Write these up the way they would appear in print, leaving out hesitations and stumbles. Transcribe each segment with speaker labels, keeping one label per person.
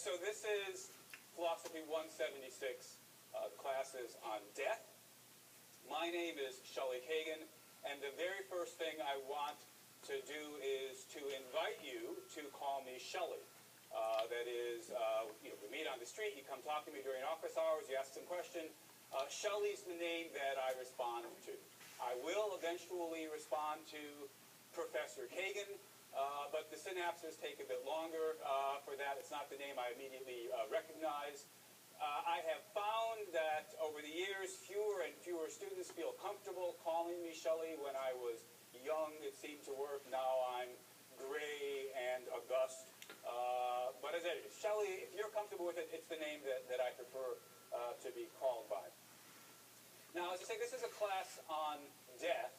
Speaker 1: So this is Philosophy 176, classes on death. My name is Shelley Kagan, and the very first thing I want to do is to invite you to call me Shelley. That is, we meet on the street, you come talk to me during office hours, you ask some question. Shelley's the name that I respond to. I will eventually respond to Professor Kagan, but the synapses take a bit longer for that. It's not the name I immediately recognize. I have found that over the years, fewer and fewer students feel comfortable calling me Shelley. When I was young, it seemed to work. Now I'm gray and august. But as I said, Shelley, if you're comfortable with it, it's the name that I prefer to be called by. Now, as I say, this is a class on death,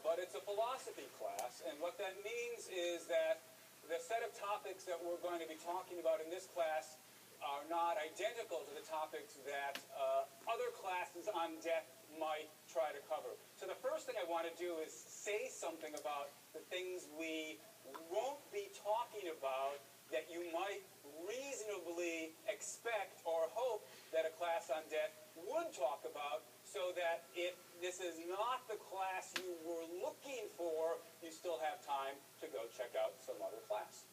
Speaker 1: but it's a philosophy class, and what that means is that the set of topics that we're going to be talking about in this class are not identical to the topics that other classes on death might try to cover. So the first thing I want to do is say something about the things we won't be talking about that you might reasonably expect or hope that a class on death would talk about, so that if this is not the class you were looking for, you still have time to go check out some other class.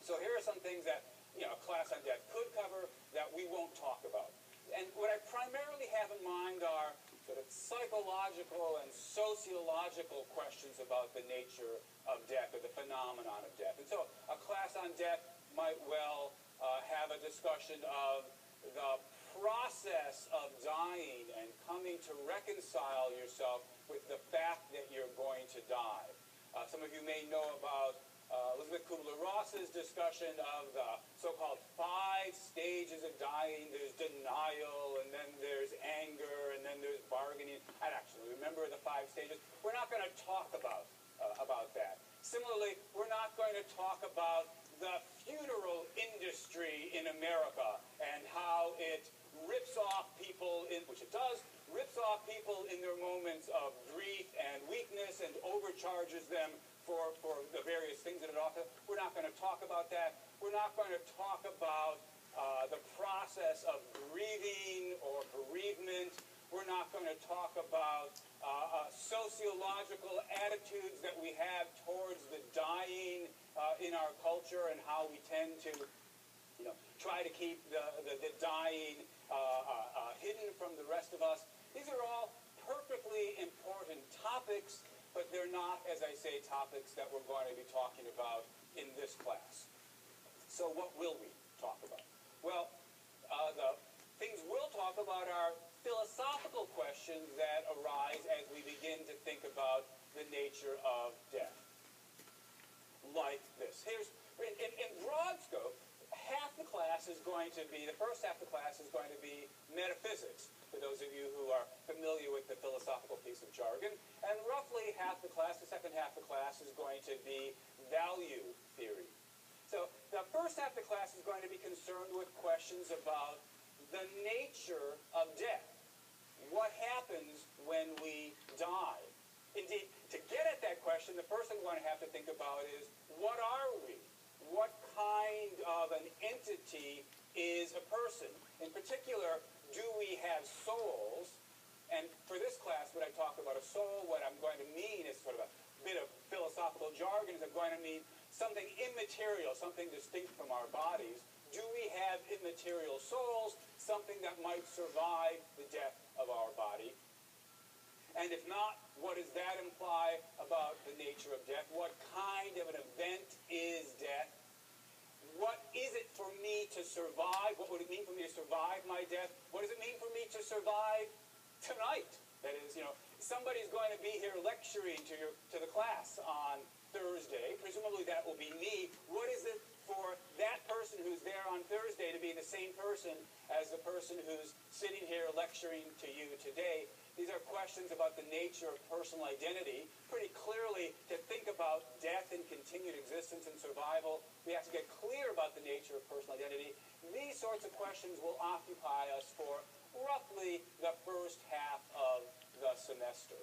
Speaker 1: So here are some things that a class on death could cover that we won't talk about. And what I primarily have in mind are sort of psychological and sociological questions about the nature of death or the phenomenon of death. And so a class on death might well have a discussion of the process of dying and coming to reconcile yourself with the fact that you're going to die. Some of you may know about Elizabeth Kubler-Ross's discussion of the so-called 5 stages of dying. There's denial, and then there's anger, and then there's bargaining. I actually remember the 5 stages. We're not going to talk about that. Similarly, we're not going to talk about the funeral industry in America and how it rips off people, which it does, rips off people in their moments of grief and weakness and overcharges them for the various things that it offers. We're not going to talk about that. We're not going to talk about the process of grieving or bereavement. We're not going to talk about sociological attitudes that we have towards the dying in our culture and how we tend to try to keep the dying hidden from the rest of us. These are all perfectly important topics, but they're not, as I say, topics that we're going to be talking about in this class. So what will we talk about? Well, the things we'll talk about are philosophical questions that arise as we begin to think about the nature of death. Like this. In broad scope, half the class is going to be, the first half of the class is going to be metaphysics, for those of you who are familiar with the philosophical piece of jargon. And roughly half the class, the second half of the class, is going to be value theory. So the first half of the class is going to be concerned with questions about the nature of death. What happens when we die? Indeed, to get at that question, the first thing we're going to have to think about is, what are we? What kind of an entity is a person? In particular, do we have souls? And for this class, when I talk about a soul, what I'm going to mean is sort of a bit of philosophical jargon. Is I'm going to mean something immaterial, something distinct from our bodies. Do we have immaterial souls, something that might survive the death of our body? And if not, what does that imply about the nature of death? What kind of an event is death? What is it for me to survive? What would it mean for me to survive my death? What does it mean for me to survive tonight? That is, somebody's going to be here lecturing to the class on Thursday. Presumably that will be me. What is it for that person who's there on Thursday to be the same person as the person who's sitting here lecturing to you today? These are questions about the nature of personal identity. Pretty clearly, to think about death and continued existence and survival, we have to get clear about the nature of personal identity. These sorts of questions will occupy us for roughly the first half of the semester.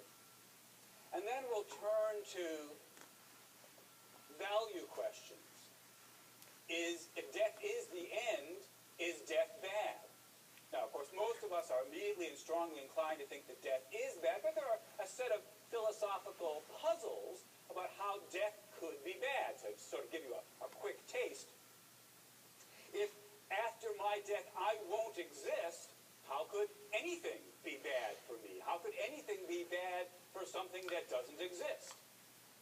Speaker 1: And then we'll turn to value questions. if death is the end, is death bad? Now, of course, most of us are immediately and strongly inclined to think that death is bad, but there are a set of philosophical puzzles about how death could be bad. So to sort of give you a quick taste, if after my death I won't exist, how could anything be bad for me? How could anything be bad for something that doesn't exist?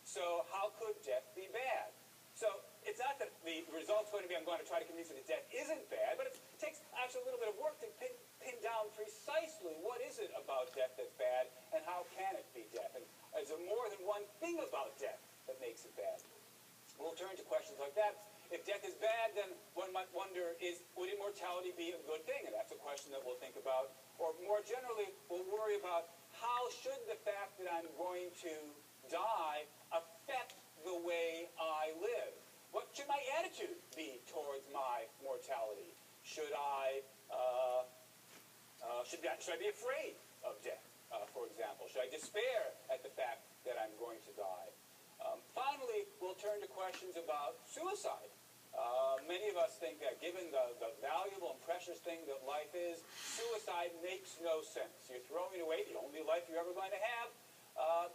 Speaker 1: So how could death be bad? So it's not that the result's going to be I'm going to try to convince you that death isn't bad, but it takes actually a little bit of work to pin down precisely what is it about death that's bad and how can it be death. And is there more than one thing about death that makes it bad? We'll turn to questions like that. If death is bad, then one might wonder, would immortality be a good thing? And that's a question that we'll think about. Or more generally, we'll worry about how should the fact that I'm going to die affect the way I live? What should my attitude be towards my mortality? Should I be afraid of death, for example? Should I despair at the fact that I'm going to die? Finally, we'll turn to questions about suicide. Many of us think that given the valuable and precious thing that life is, suicide makes no sense. You're throwing away the only life you're ever going to have.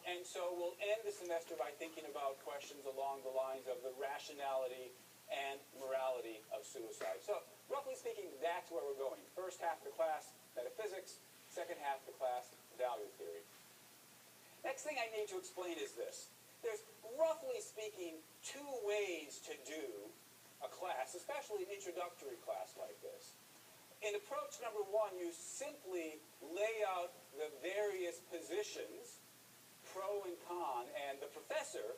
Speaker 1: And so we'll end the semester by thinking about questions along the lines of the rationality and morality of suicide. So roughly speaking, that's where we're going. First half of the class, metaphysics. Second half of the class, value theory. Next thing I need to explain is this. There's, roughly speaking, two ways to do a class, especially an introductory class like this. In approach number one, you simply lay out the various positions, pro and con, and the professor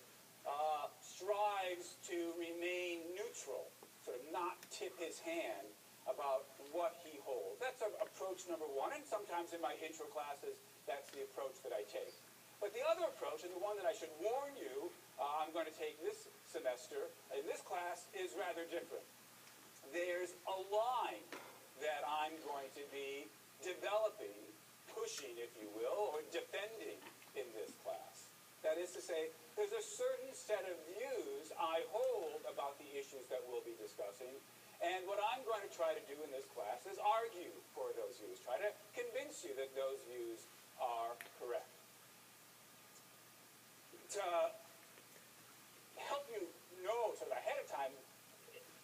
Speaker 1: strives to remain neutral, sort of not tip his hand about what he holds. That's approach number one, and sometimes in my intro classes, that's the approach that I take. But the other approach, and the one that I should warn you I'm going to take this semester, in this class, is rather different. There's a line that I'm going to be developing, pushing, if you will, or defending in this class. That is to say, there's a certain set of views I hold about the issues that we'll be discussing, and what I'm going to try to do in this class is argue for those views, try to convince you that those views are correct. To help you know sort of ahead of time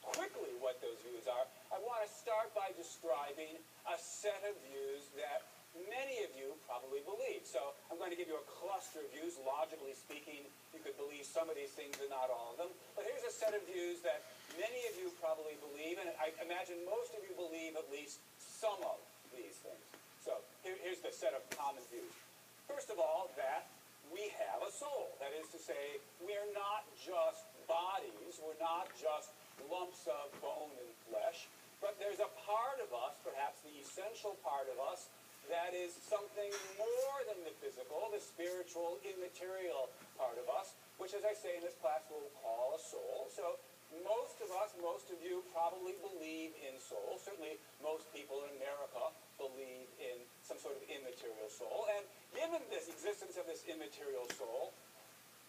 Speaker 1: quickly what those views are, I want to start by describing a set of views that many of you probably believe. So I'm going to give you a cluster of views. Logically speaking, you could believe some of these things and not all of them. But here's a set of views that many of you probably believe, and I imagine most of you believe at least some of these things. So here's the set of common views. First of all, that we have a soul. That is to say, we're not just bodies, we're not just lumps of bone and flesh, but there's a part of us, perhaps the essential part of us, that is something more than the physical, the spiritual, immaterial part of us, which, as I say in this class, we'll call a soul. So most of us, most of you probably believe in soul. Certainly most people in America believe in some sort of immaterial soul. And given this existence of this immaterial soul,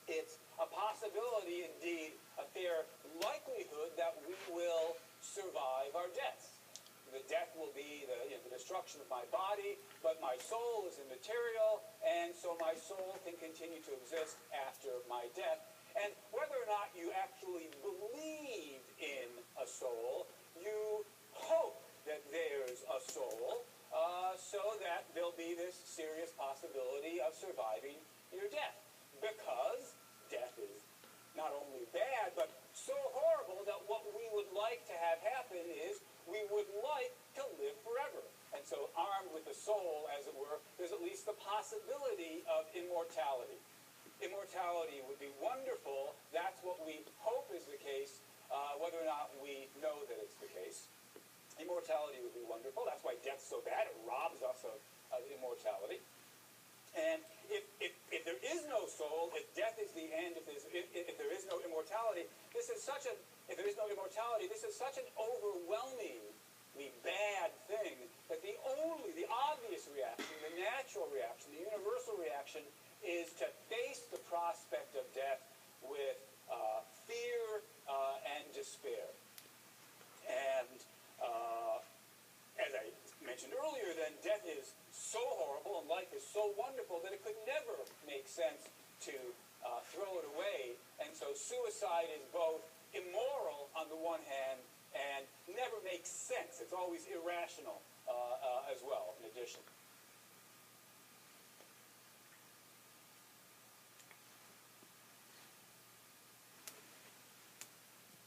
Speaker 1: it's a possibility, indeed, a fair likelihood that we will survive our deaths. The death will be the destruction of my body, but my soul is immaterial, and so my soul can continue to exist after my death. And whether or not you actually believe in a soul, you hope that there's a soul, so that there'll be this serious possibility of surviving your death. Because death is not only bad, but so horrible that what we would like to have happen is we would like to live forever. And so armed with the soul, as it were, there's at least the possibility of immortality. Immortality would be wonderful. That's what we hope is the case, whether or not we know that it's the case. Immortality would be wonderful. That's why death's so bad. It robs us of immortality. And if there is no soul, if death is the end, if there is no immortality, if there is no immortality, this is such an overwhelmingly bad thing that the obvious reaction, the natural reaction, the universal reaction is to face the prospect of death with fear and despair. to throw it away. And so suicide is both immoral on the one hand and never makes sense. It's always irrational as well, in addition.